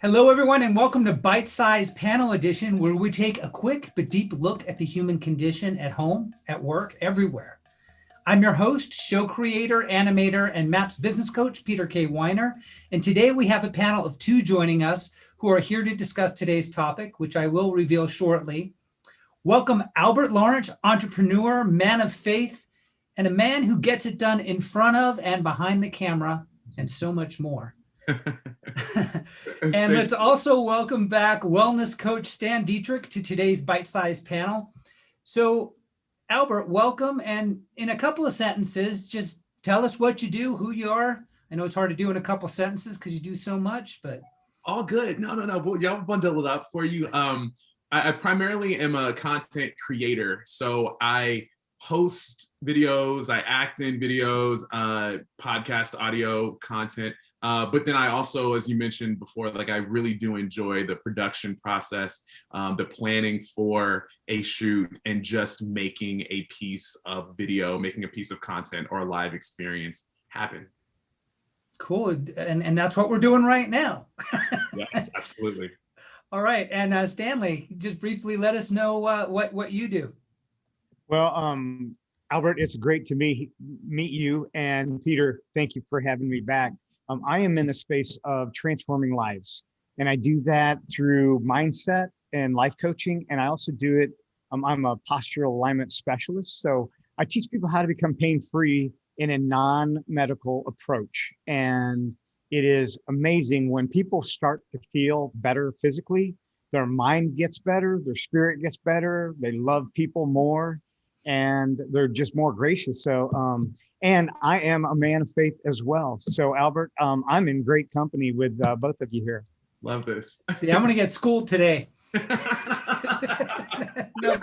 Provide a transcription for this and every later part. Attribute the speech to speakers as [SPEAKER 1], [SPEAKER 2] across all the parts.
[SPEAKER 1] Hello, everyone, and welcome to Bite Size Panel Edition, where we take a quick but deep look at the human condition at home, at work, everywhere. I'm your host, show creator, animator, and MAPS business coach, Peter K. Weiner. And today we have a panel of two joining us who are here to discuss today's topic, which I will reveal shortly. Welcome Albert Lawrence, entrepreneur, man of faith, and a man who gets it done in front of and behind the camera, and so much more. And let's also welcome back wellness coach Stan Dietrich to today's bite-sized panel. So, Albert, welcome. And in a couple of sentences, just tell us what you do, who you are. I know it's hard to do in a couple of sentences because you do so much, but
[SPEAKER 2] all good. No. Well, y'all bundle it up for you. I primarily am a content creator, so I host videos, I act in videos, podcast audio content. But then I also, as you mentioned before, I really do enjoy the production process, the planning for a shoot, and just making a piece of video, making a piece of content or a live experience happen.
[SPEAKER 1] Cool. And that's what we're doing right now.
[SPEAKER 2] Yes, absolutely.
[SPEAKER 1] All right. And Stanley, just briefly let us know what you do.
[SPEAKER 3] Well, Albert, it's great to meet you. And Peter, thank you for having me back. I am in the space of transforming lives, and I do that through mindset and life coaching. And I also do it. I'm a postural alignment specialist. So I teach people how to become pain-free in a non-medical approach. And it is amazing when people start to feel better physically, their mind gets better, their spirit gets better, they love people more, and they're just more gracious. So, and I am a man of faith as well. So Albert, I'm in great company with both of you here.
[SPEAKER 2] Love this.
[SPEAKER 1] See, I'm going to get schooled today. No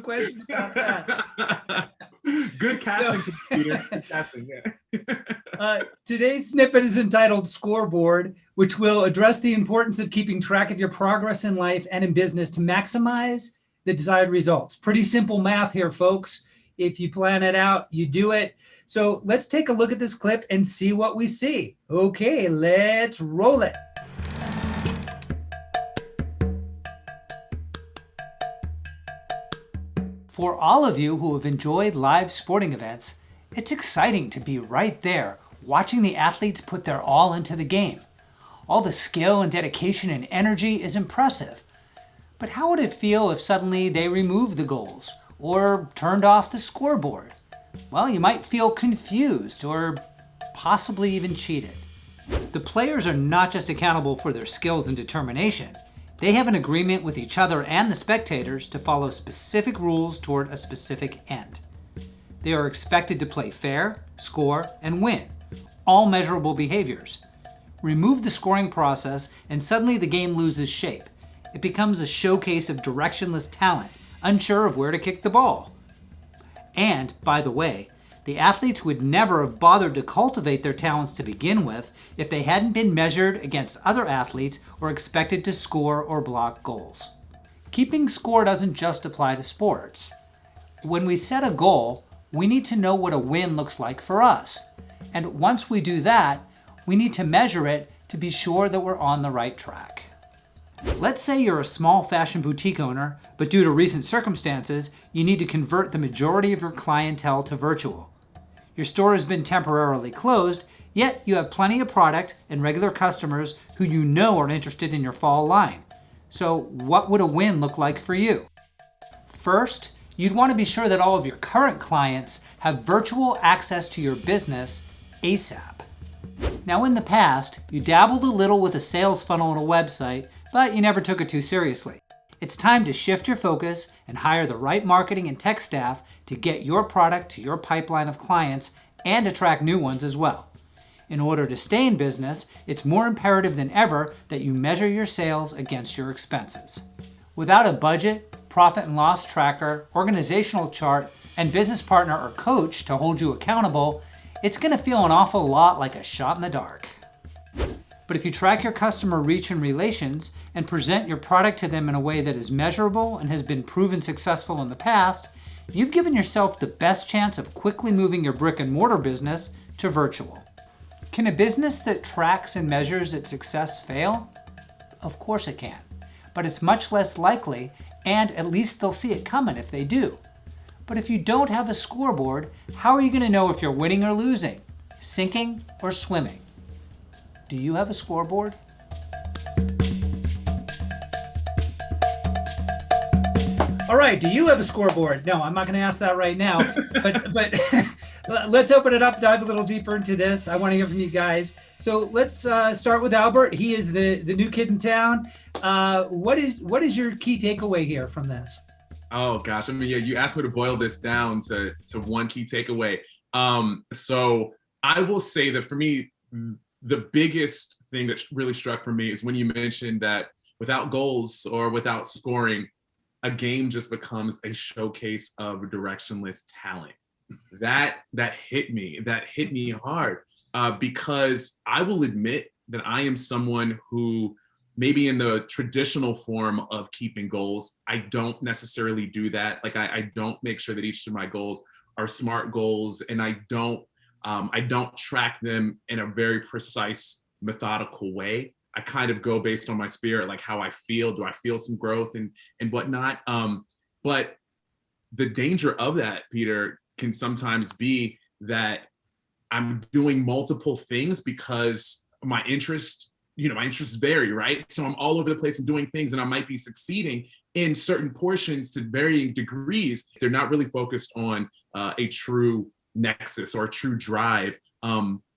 [SPEAKER 1] question about that.
[SPEAKER 2] Good casting, Peter. Good casting, yeah.
[SPEAKER 1] Today's snippet is entitled Scoreboard, which will address the importance of keeping track of your progress in life and in business to maximize the desired results. Pretty simple math here, folks. If you plan it out, you do it. So let's take a look at this clip and see what we see. Okay, let's roll it. For all of you who have enjoyed live sporting events, it's exciting to be right there, watching the athletes put their all into the game. All the skill and dedication and energy is impressive. But how would it feel if suddenly they removed the goals or turned off the scoreboard? Well, you might feel confused or possibly even cheated. The players are not just accountable for their skills and determination. They have an agreement with each other and the spectators to follow specific rules toward a specific end. They are expected to play fair, score, and win, all measurable behaviors. Remove the scoring process and suddenly the game loses shape. It becomes a showcase of directionless talent, unsure of where to kick the ball. And, by the way, the athletes would never have bothered to cultivate their talents to begin with if they hadn't been measured against other athletes or expected to score or block goals. Keeping score doesn't just apply to sports. When we set a goal, we need to know what a win looks like for us. And once we do that, we need to measure it to be sure that we're on the right track. Let's say you're a small fashion boutique owner, but due to recent circumstances, you need to convert the majority of your clientele to virtual. Your store has been temporarily closed, yet you have plenty of product and regular customers who you know are interested in your fall line. So what would a win look like for you? First, you'd want to be sure that all of your current clients have virtual access to your business ASAP. Now, in the past, you dabbled a little with a sales funnel and a website, but you never took it too seriously. It's time to shift your focus and hire the right marketing and tech staff to get your product to your pipeline of clients and attract new ones as well. In order to stay in business, it's more imperative than ever that you measure your sales against your expenses. Without a budget, profit and loss tracker, organizational chart, and business partner or coach to hold you accountable, it's going to feel an awful lot like a shot in the dark. But if you track your customer reach and relations and present your product to them in a way that is measurable and has been proven successful in the past, you've given yourself the best chance of quickly moving your brick and mortar business to virtual. Can a business that tracks and measures its success fail? Of course it can. But it's much less likely, and at least they'll see it coming if they do. But if you don't have a scoreboard, how are you going to know if you're winning or losing, sinking or swimming? Do you have a scoreboard?
[SPEAKER 4] All right, do you have a scoreboard? No, I'm not going to ask that right now, but let's open it up, dive a little deeper into this. I want to hear from you guys. So let's start with Albert. He is the new kid in town. What is your key takeaway here from this?
[SPEAKER 2] Oh gosh, I mean, yeah, you asked me to boil this down to one key takeaway. So I will say that for me, the biggest thing that really struck for me is when you mentioned that without goals or without scoring, a game just becomes a showcase of directionless talent. That hit me hard because I will admit that I am someone who maybe in the traditional form of keeping goals, I don't necessarily do that. Like I don't make sure that each of my goals are SMART goals, and I don't track them in a very precise, methodical way. I kind of go based on my spirit, like how I feel. Do I feel some growth and whatnot? But the danger of that, Peter, can sometimes be that I'm doing multiple things because my interests vary, right? So I'm all over the place and doing things, and I might be succeeding in certain portions to varying degrees. They're not really focused on a true nexus or a true drive.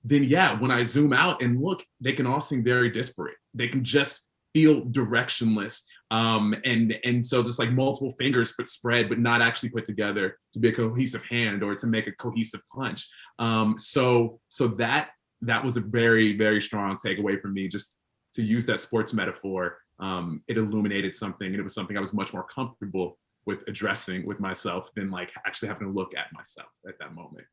[SPEAKER 2] Then yeah, when I zoom out and look, they can all seem very disparate. They can just feel directionless. And so just like multiple fingers but spread, but not actually put together to be a cohesive hand or to make a cohesive punch. So that was a very, very strong takeaway for me, just to use that sports metaphor. It illuminated something, and it was something I was much more comfortable with addressing with myself than like actually having to look at myself at that moment.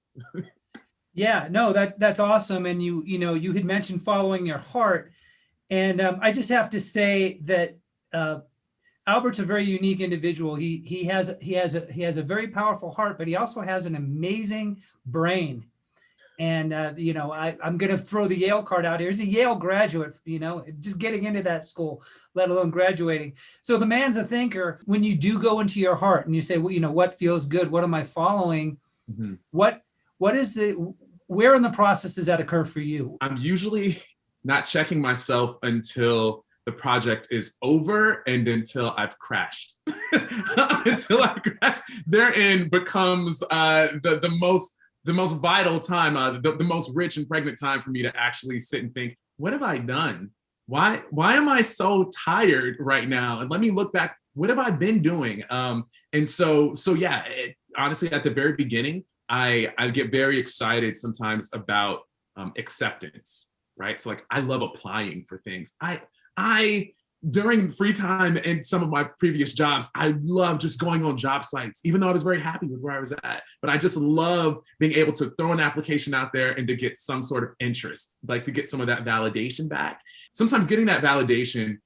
[SPEAKER 4] Yeah, no, that's awesome. And you had mentioned following your heart, and I just have to say that Albert's a very unique individual. He has a very powerful heart, but he also has an amazing brain. And I'm going to throw the Yale card out here. He's a Yale graduate, just getting into that school, let alone graduating. So the man's a thinker. When you do go into your heart and you say, well, what feels good? What am I following? Mm-hmm. Where in the process does that occur for you?
[SPEAKER 2] I'm usually not checking myself until the project is over and until I've crashed. Until I've crashed, therein becomes the most vital time, the most rich and pregnant time for me to actually sit and think, what have I done? Why am I so tired right now? And let me look back, what have I been doing? And so yeah, honestly, at the very beginning, I get very excited sometimes about acceptance, right? So like, I love applying for things. I during free time in some of my previous jobs, I love just going on job sites, even though I was very happy with where I was at. But I just love being able to throw an application out there and to get some sort of interest, like to get some of that validation back. Sometimes getting that validation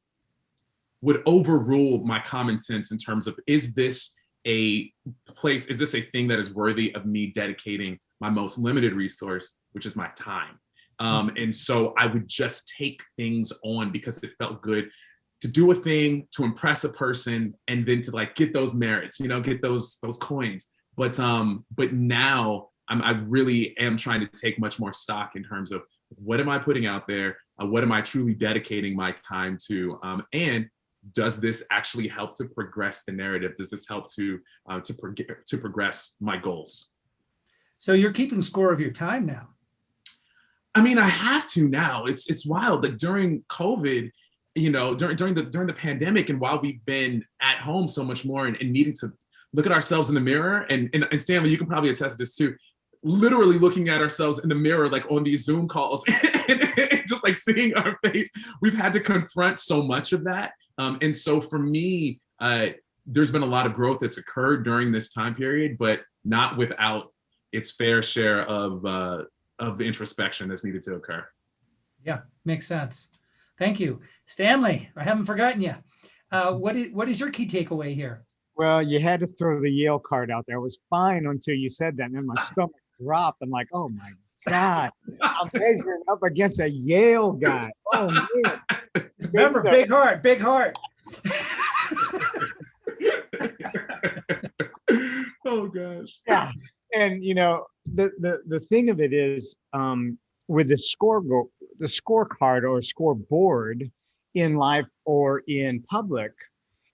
[SPEAKER 2] would overrule my common sense in terms of, is this a place, is this a thing that is worthy of me dedicating my most limited resource, which is my time? And so I would just take things on because it felt good to do a thing, to impress a person, and then to like get those merits, get those coins. But now I really am trying to take much more stock in terms of, what am I putting out there? What am I truly dedicating my time to? And does this actually help to progress the narrative? Does this help to progress my goals?
[SPEAKER 4] So you're keeping score of your time now.
[SPEAKER 2] I mean, I have to now. It's wild. Like during COVID, during the pandemic, and while we've been at home so much more and needing to look at ourselves in the mirror, and Stanley, you can probably attest to this too, literally looking at ourselves in the mirror, like on these Zoom calls, and just like seeing our face, we've had to confront so much of that. And so for me, there's been a lot of growth that's occurred during this time period, but not without its fair share of the introspection that's needed to occur.
[SPEAKER 4] Yeah, makes sense. Thank you. Stanley, I haven't forgotten you. What is your key takeaway here?
[SPEAKER 3] Well, you had to throw the Yale card out there. It was fine until you said that, and then my stomach dropped. I'm like, oh my God, I'm measuring up against a Yale guy. Oh man.
[SPEAKER 4] Remember, big heart, big heart.
[SPEAKER 2] Oh gosh.
[SPEAKER 3] Yeah. And the thing of it is, with the scorecard or scoreboard in life or in public,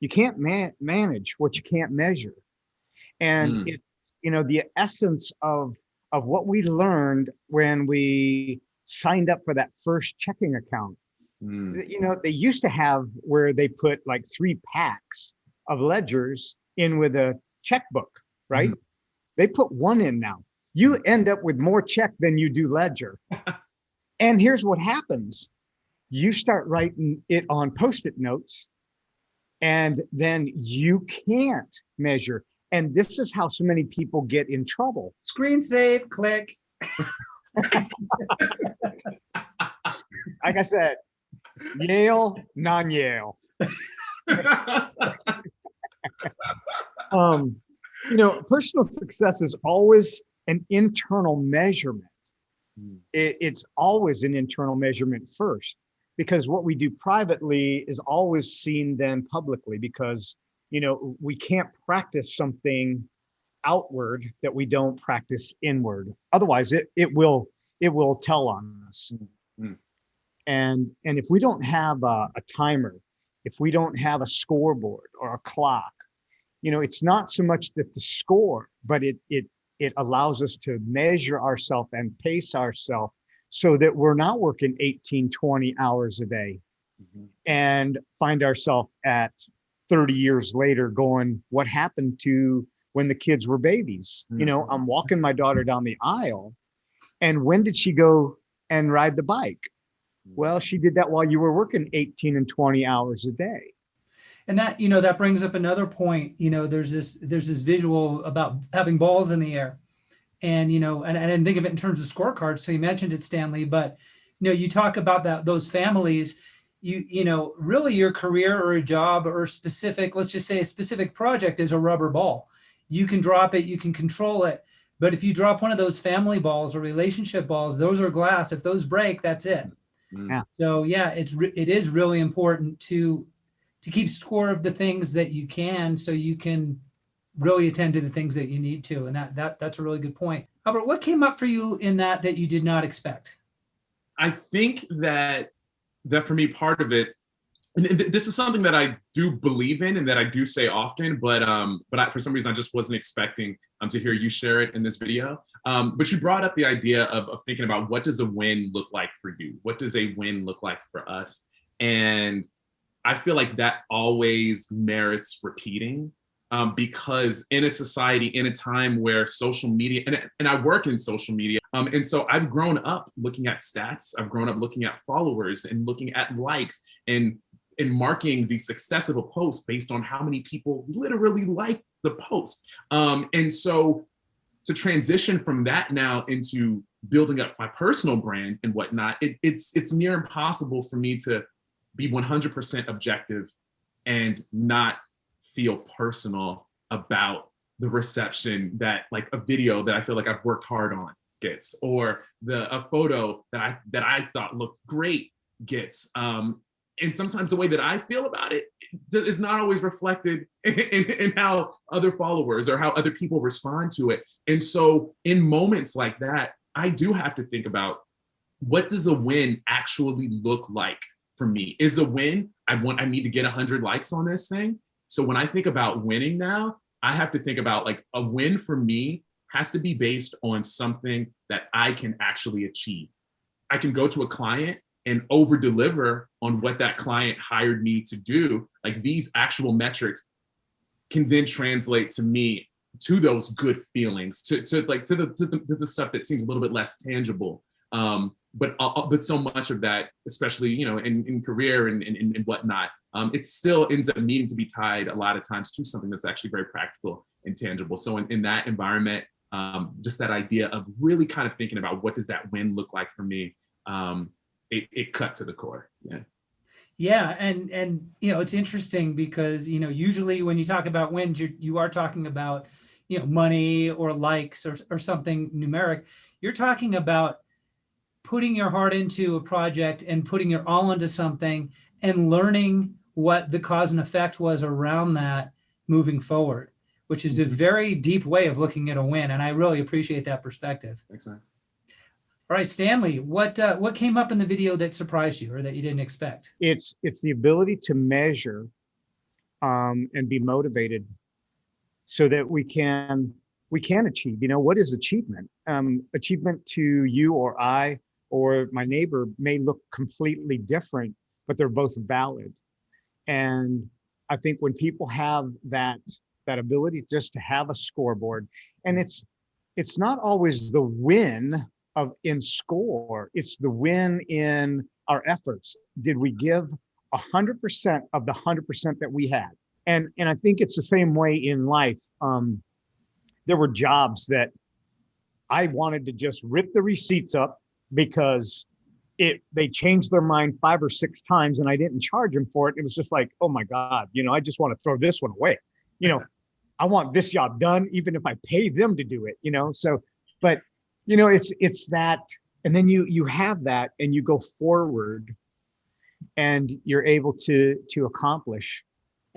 [SPEAKER 3] you can't manage what you can't measure. And it's, the essence of what we learned when we signed up for that first checking account. They used to have where they put like 3 packs of ledgers in with a checkbook, right? They put 1 in now. You end up with more check than you do ledger. And here's what happens. You start writing it on Post-it notes, and then you can't measure. And this is how so many people get in trouble.
[SPEAKER 4] Screen save, click.
[SPEAKER 3] Like I said, Yale, non-Yale. Personal success is always an internal measurement. It's always an internal measurement first, because what we do privately is always seen then publicly, because we can't practice something outward that we don't practice inward. Otherwise, it will tell on us. And if we don't have a timer, if we don't have a scoreboard or a clock, it's not so much that the score, but it allows us to measure ourselves and pace ourselves so that we're not working 18, 20 hours a day and find ourselves at 30 years later going, what happened to when the kids were babies? I'm walking my daughter down the aisle, and when did she go and ride the bike? Well, she did that while you were working 18 and 20 hours a day.
[SPEAKER 4] And that, that brings up another point. There's this visual about having balls in the air. And, and I didn't think of it in terms of scorecards. So you mentioned it, Stanley, but, you talk about those families, really your career or a job or let's just say a specific project is a rubber ball. You can drop it, you can control it. But if you drop one of those family balls or relationship balls, those are glass. If those break, that's it.
[SPEAKER 3] Yeah.
[SPEAKER 4] So yeah, it is really important to keep score of the things that you can, so you can really attend to the things that you need to. And that's a really good point. Albert, what came up for you in that you did not expect?
[SPEAKER 2] I think that for me, part of it, and this is something that I do believe in and that I do say often, but for some reason I just wasn't expecting to hear you share it in this video. But you brought up the idea of thinking about, what does a win look like for you? What does a win look like for us? And I feel like that always merits repeating, because in a society, in a time where social media, and I work in social media, and so I've grown up looking at stats, I've grown up looking at followers and looking at likes and marking the success of a post based on how many people literally like the post. And so to transition from that now into building up my personal brand and whatnot, it's near impossible for me to be 100% objective and not feel personal about the reception that, like, a video that I feel like I've worked hard on gets, or a photo that I thought looked great gets. And sometimes the way that I feel about it is not always reflected in how other followers or how other people respond to it. And so in moments like that, I do have to think about, what does a win actually look like for me? Is a win, I need to get 100 likes on this thing. So when I think about winning now, I have to think about, like, a win for me has to be based on something that I can actually achieve. I can go to a client and over deliver on what that client hired me to do. Like, these actual metrics can then translate to me, to those good feelings, to the stuff that seems a little bit less tangible. But so much of that, especially, in career and whatnot, it still ends up needing to be tied a lot of times to something that's actually very practical and tangible. So in that environment, just that idea of really kind of thinking about, what does that win look like for me? It cut to the core. Yeah.
[SPEAKER 4] Yeah. And it's interesting because, usually when you talk about wins, you are talking about, money or likes or something numeric. You're talking about putting your heart into a project and putting your all into something and learning what the cause and effect was around that moving forward, which is a very deep way of looking at a win. And I really appreciate that perspective.
[SPEAKER 2] Thanks, man.
[SPEAKER 4] All right, Stanley, what came up in the video that surprised you or that you didn't expect?
[SPEAKER 3] It's the ability to measure and be motivated so that we can achieve. What is achievement? Achievement to you or I or my neighbor may look completely different, but they're both valid. And I think when people have that ability just to have a scoreboard, and it's not always the win in score, it's the win in our efforts. Did we give 100% of the 100% that we had? And I think it's the same way in life. There were jobs that I wanted to just rip the receipts up because they changed their mind 5 or 6 times and I didn't charge them for it. It was just like, oh my God, I just want to throw this one away. I want this job done, even if I pay them to do it, so, but it's that, and then you have that and you go forward and you're able to accomplish,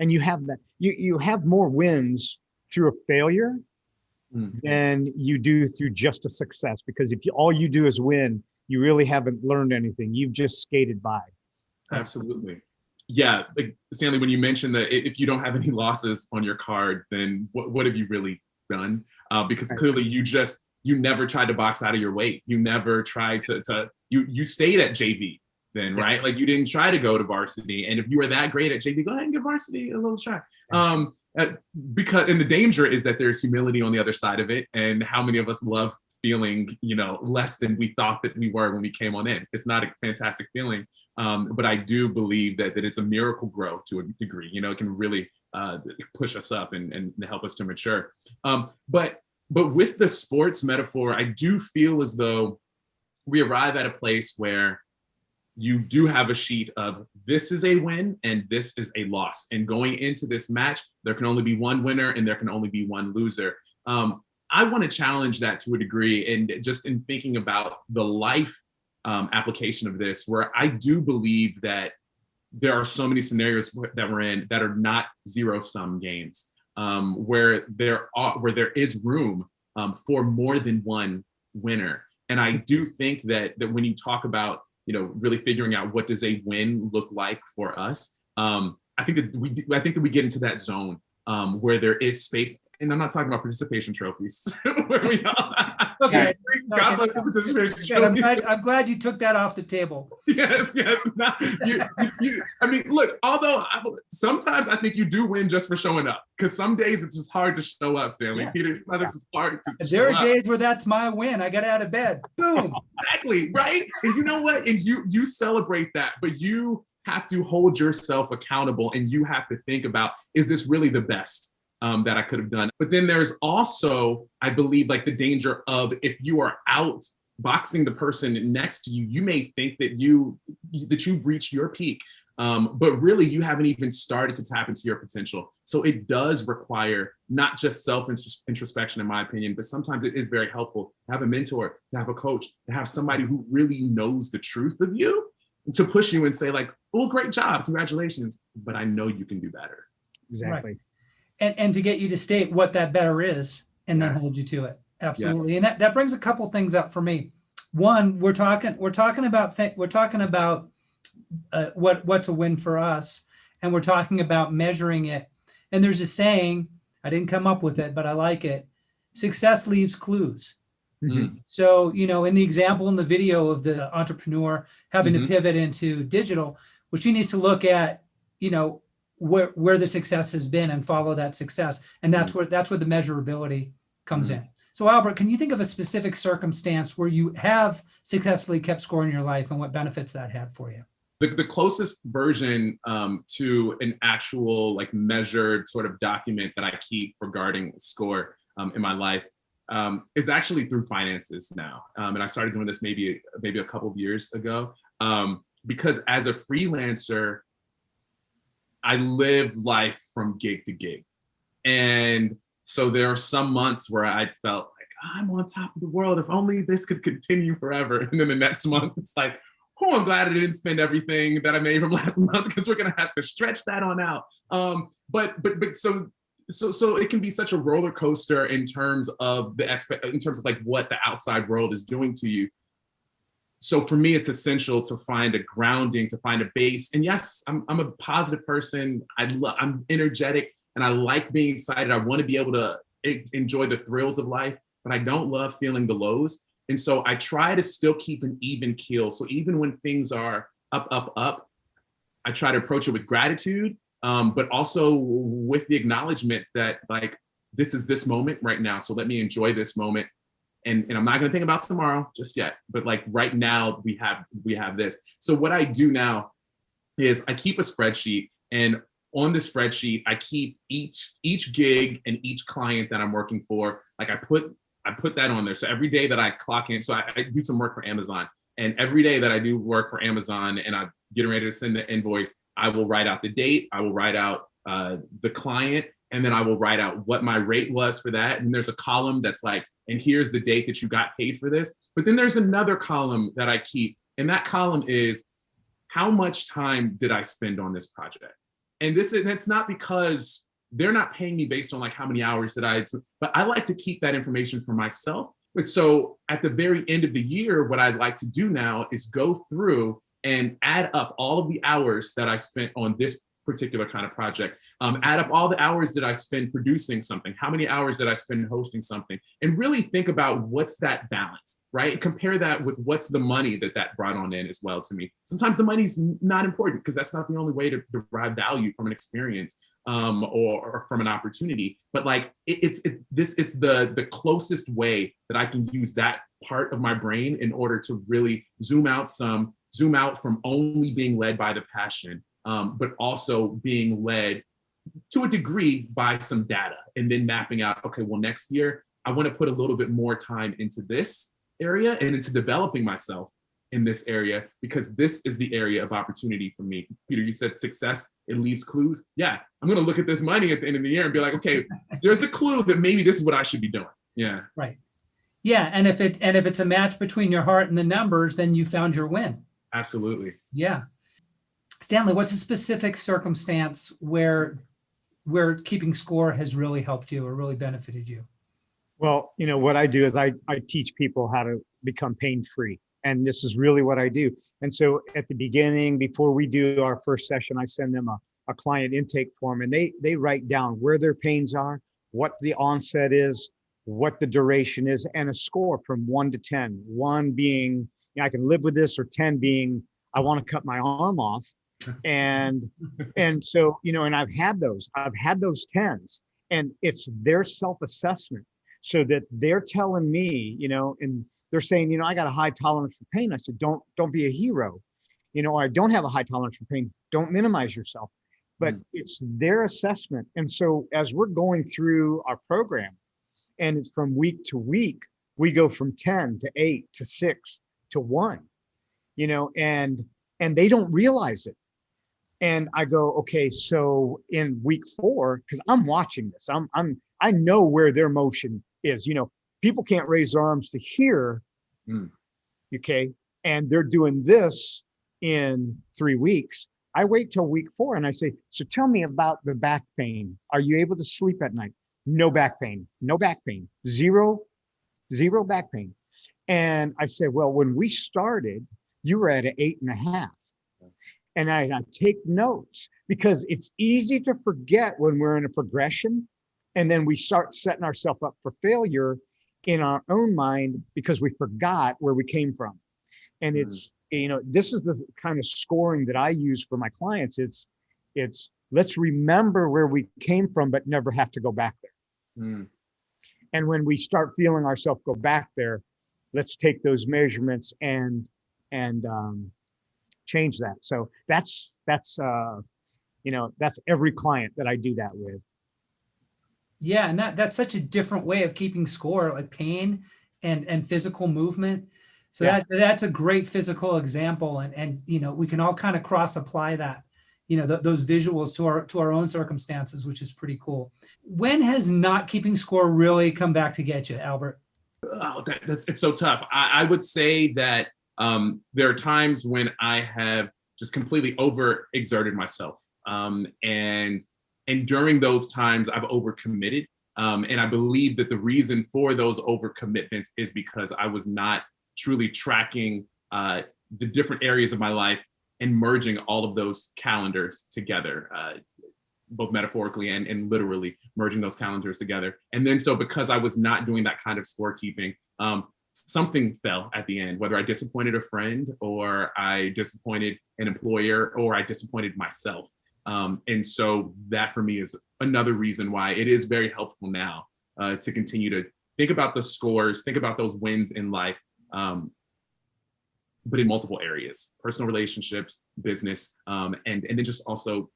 [SPEAKER 3] and you have that, you have more wins through a failure than you do through just a success, because if all you do is win, you really haven't learned anything. You've just skated by.
[SPEAKER 2] Absolutely. Yeah. Like, Stanley, when you mentioned that if you don't have any losses on your card, then what have you really done? Because clearly you never tried to box out of your weight. You never tried you stayed at JV then, right? Like, you didn't try to go to varsity. And if you were that great at JV, go ahead and give varsity a little try. Because the danger is that there's humility on the other side of it. And how many of us love feeling, less than we thought that we were when we came on in? It's not a fantastic feeling. But I do believe that it's a miracle grow to a degree. It can really push us up and help us to mature. But with the sports metaphor, I do feel as though we arrive at a place where you do have a sheet of this is a win and this is a loss. And going into this match, there can only be one winner and there can only be one loser. I want to challenge that to a degree, and just in thinking about the life application of this, where I do believe that there are so many scenarios that we're in that are not zero-sum games, where there is room for more than one winner. And I do think that when you talk about really figuring out what does a win look like for us, I think that we get into that zone where there is space. And I'm not talking about participation trophies. Where we
[SPEAKER 4] okay.
[SPEAKER 2] God bless the participation trophies.
[SPEAKER 4] I'm glad you took that off the table.
[SPEAKER 2] Yes. I mean, look, although sometimes I think you do win just for showing up, because some days it's just hard to show up, Stanley.
[SPEAKER 4] Yeah.
[SPEAKER 2] Peter, sometimes it's hard to
[SPEAKER 4] there
[SPEAKER 2] show
[SPEAKER 4] are days where that's my win. I got out of bed. Boom.
[SPEAKER 2] Exactly, right? And you know what? And you celebrate that, but you have to hold yourself accountable, and you have to think about, is this really the best that I could have done? But then there's also, I believe, like the danger of, if you are out boxing the person next to you, you may think that you've reached your peak, but really you haven't even started to tap into your potential. So it does require not just self-introspection, in my opinion, but sometimes it is very helpful to have a mentor, to have a coach, to have somebody who really knows the truth of you, to push you and say like, well, great job, congratulations, but I know you can do better.
[SPEAKER 3] Exactly.
[SPEAKER 4] Right. And to get you to state what that better is, and then hold you to it. Absolutely. And that brings a couple things up for me. One, we're talking about what's a win for us, and we're talking about measuring it. And there's a saying, I didn't come up with it, but I like it. Success leaves clues.
[SPEAKER 2] Mm-hmm.
[SPEAKER 4] So, in the example in the video of the entrepreneur having to pivot into digital, what she needs to look at, where the success has been and follow that success. And that's where the measurability comes in. So Albert, can you think of a specific circumstance where you have successfully kept score in your life and what benefits that had for you?
[SPEAKER 2] The closest version to an actual like measured sort of document that I keep regarding score in my life is actually through finances now. And I started doing this maybe a couple of years ago, because as a freelancer, I live life from gig to gig. And So there are some months where I felt like I'm on top of the world. If only this could continue forever. And then the next month, it's like, oh, I'm glad I didn't spend everything that I made from last month because we're gonna have to stretch that on out. But so it can be such a roller coaster in terms of in terms of like what the outside world is doing to you. So for me, it's essential to find a grounding, to find a base. And yes, I'm a positive person. I'm energetic and I like being excited. I want to be able to enjoy the thrills of life, but I don't love feeling the lows. And so I try to still keep an even keel. So even when things are up, I try to approach it with gratitude, but also with the acknowledgement that like, this is this moment right now. So let me enjoy this moment. And I'm not gonna think about tomorrow just yet, but like right now we have this. So what I do now is I keep a spreadsheet, and on the spreadsheet, I keep each gig and each client that I'm working for. Like I put that on there. So every day that I clock in, so I do some work for Amazon, and every day that I do work for Amazon and I'm getting ready to send the invoice, I will write out the date, I will write out the client, and then I will write out what my rate was for that. And there's a column that's like, and here's the date that you got paid for this. But then there's another column that I keep, and that column is how much time did I spend on this project? And it's not because they're not paying me based on like how many hours that I took, but I like to keep that information for myself. But so at the very end of the year, what I'd like to do now is go through and add up all of the hours that I spent on this particular kind of project, add up all the hours that I spend producing something, how many hours that I spend hosting something, and really think about what's that balance, right? And compare that with what's the money that brought on in as well to me. Sometimes the money's not important because that's not the only way to derive value from an experience or from an opportunity. But like it's the closest way that I can use that part of my brain in order to really zoom out from only being led by the passion, but also being led to a degree by some data, and then mapping out, okay, well, next year, I want to put a little bit more time into this area and into developing myself in this area, because this is the area of opportunity for me. Peter, you said success, it leaves clues. Yeah, I'm going to look at this money at the end of the year and be like, okay, there's a clue that maybe this is what I should be doing. Yeah.
[SPEAKER 4] Right. Yeah. And if it's a match between your heart and the numbers, then you found your win.
[SPEAKER 2] Absolutely.
[SPEAKER 4] Yeah. Stanley, what's a specific circumstance where keeping score has really helped you or really benefited you?
[SPEAKER 3] Well, what I do is I teach people how to become pain-free. And this is really what I do. And so at the beginning, before we do our first session, I send them a client intake form, and they write down where their pains are, what the onset is, what the duration is, and a score from 1 to 10. 1 being, I can live with this, or 10 being, I want to cut my arm off. And so, and I've had those 10s, and it's their self-assessment, so that they're telling me, and they're saying, I got a high tolerance for pain. I said, don't be a hero, or I don't have a high tolerance for pain. Don't minimize yourself. But it's their assessment. And so as we're going through our program, and it's from week to week, we go from 10 to 8 to 6 to 1, and they don't realize it. And I go, okay, so in week 4, because I'm watching this, I know where their motion is. People can't raise their arms to here, okay, and they're doing this in 3 weeks. I wait till week 4 and I say, so tell me about the back pain. Are you able to sleep at night? No back pain, zero back pain. And I said, well, when we started, you were at an 8.5. And I take notes, because it's easy to forget when we're in a progression, and then we start setting ourselves up for failure in our own mind because we forgot where we came from. And it's, this is the kind of scoring that I use for my clients. It's let's remember where we came from, but never have to go back there. And when we start feeling ourselves go back there, let's take those measurements and change that. So that's every client that I do that with.
[SPEAKER 4] Yeah, and that's such a different way of keeping score, like pain and physical movement. So that's a great physical example, and we can all kind of cross apply that, those visuals to our own circumstances, which is pretty cool. When has not keeping score really come back to get you, Albert?
[SPEAKER 2] Oh, it's so tough. I would say that there are times when I have just completely overexerted myself. And during those times I've overcommitted. And I believe that the reason for those overcommitments is because I was not truly tracking the different areas of my life and merging all of those calendars together, both metaphorically and literally merging those calendars together. And then so because I was not doing that kind of scorekeeping, something fell at the end, whether I disappointed a friend or I disappointed an employer or I disappointed myself. And so that for me is another reason why it is very helpful now to continue to think about the scores, think about those wins in life, but in multiple areas, personal relationships, business, and then just also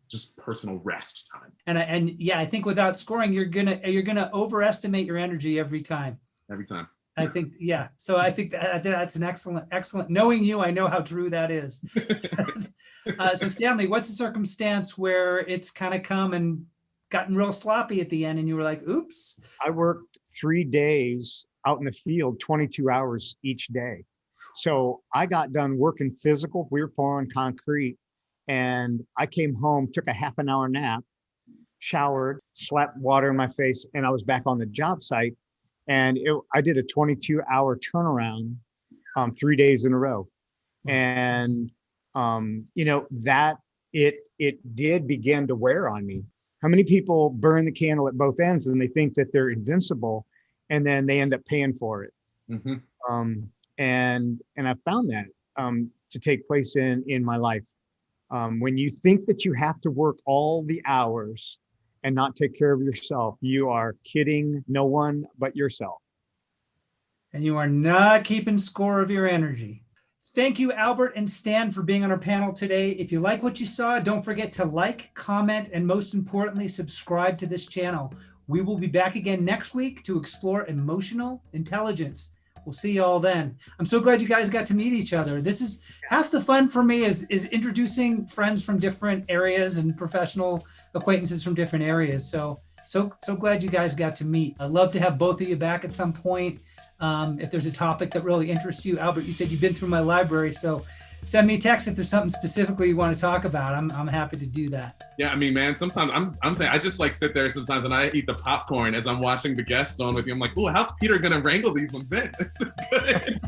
[SPEAKER 2] just personal rest time.
[SPEAKER 4] And yeah, I think without scoring, you're gonna overestimate your energy every time.
[SPEAKER 2] Every time.
[SPEAKER 4] I think, yeah. So I think that's an excellent. Knowing you, I know how true that is. So Stanley, what's the circumstance where it's kind of come and gotten real sloppy at the end, and you were like, "Oops"?
[SPEAKER 3] I worked 3 days out in the field, 22 hours each day. So I got done working physical. We were pouring concrete, and I came home, took a half an hour nap, showered, slapped water in my face, and I was back on the job site. And I did a 22-hour turnaround 3 days in a row. And, that it did begin to wear on me. How many people burn the candle at both ends and they think that they're invincible and then they end up paying for it? Mm-hmm. And I found that to take place in my life. When you think that you have to work all the hours and not take care of yourself, you are kidding no one but yourself.
[SPEAKER 4] And you are not keeping score of your energy. Thank you, Albert and Stan, for being on our panel today. If you like what you saw, don't forget to like, comment, and most importantly, subscribe to this channel. We will be back again next week to explore emotional intelligence. We'll see you all then. I'm so glad you guys got to meet each other. This is half the fun for me is introducing friends from different areas and professional acquaintances from different areas. So glad you guys got to meet. I'd love to have both of you back at some point. If there's a topic that really interests you. Albert, you said you've been through my library, so send me a text if there's something specifically you want to talk about. I'm happy to do that.
[SPEAKER 2] Yeah, I mean, man, sometimes I'm saying I just like sit there sometimes and I eat the popcorn as I'm watching the guests on with you. I'm like, oh, how's Peter gonna wrangle these ones in? This is good.